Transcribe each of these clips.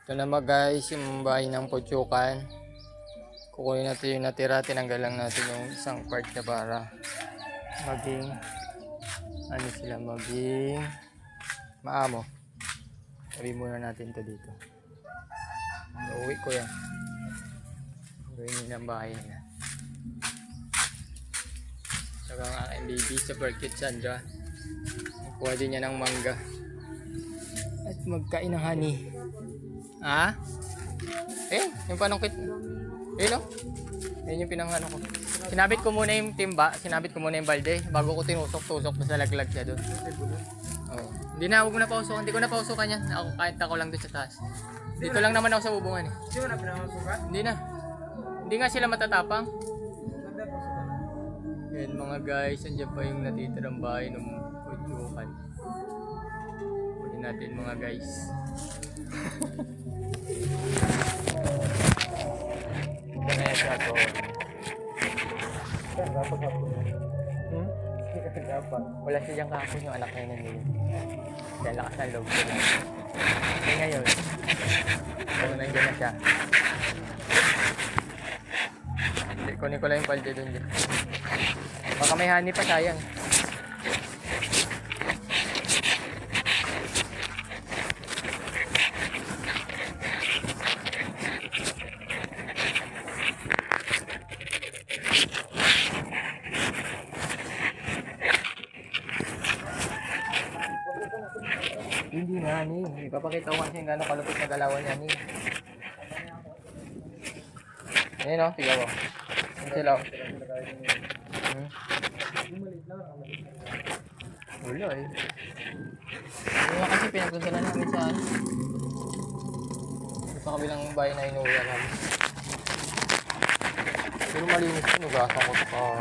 Ito naman guys, yung bahay ng Putsukan. Kukunin natin yung natira, tinanggal lang natin yung isang part na para maging maging maamo. Sabi muna natin to dito. Uwi ko yan. Gawin nila ang bahay nila. Saka ang aking baby sa Burkit Sandra. Kuha din niya ng mangga. At magkain ng honey. Ha? Yung panungkit. No? Ayun yung pinanghano ko. Sinabit ko muna yung timba, sinabit ko muna yung balde bago ko tinusok-tusok pa sa laglag siya doon. Oh. Hindi na, huwag mo na pausukan. Hindi ko na pausukan yan. Kahit ako lang doon sa taas. Dito lang naman ako sa bubungan eh. Hindi mo na pinapasukan? Hindi na. Hindi nga sila matatapang. Yan mga guys, andyan pa yung natitirang bahay ng Putsukan. Kunin natin mga guys. Ito na yan siya to. Dapat hapon na. Dapat. Wala siya dyan kahapon yung anak niya na nila. Kaya lakas ng loob ko na. Kaya ngayon, kung nandiyan na siya. Kunin ko lang yung palde dun dyan. Baka may honey pa, sayang. Hindi nga ni, ipapakita ko kasi gano'ng kalupit na galawan niya ni. Ayun o, tignan mo. Ayun sila o. Wala eh. Hindi nga kasi pinagkusalan namin sa kabilang bahay na inuwi namin. Pero malinis yun, ugasan ko pa.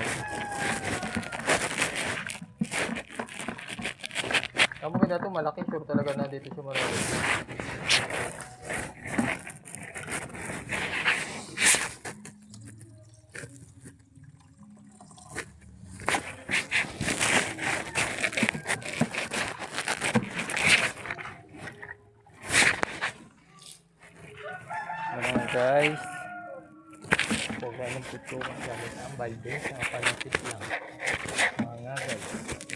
Ang mga dito malaki, sure talaga na dito siya marami. Ano guys, pagka ng Putsukan gamit ang balde sa panapit lang mga guys.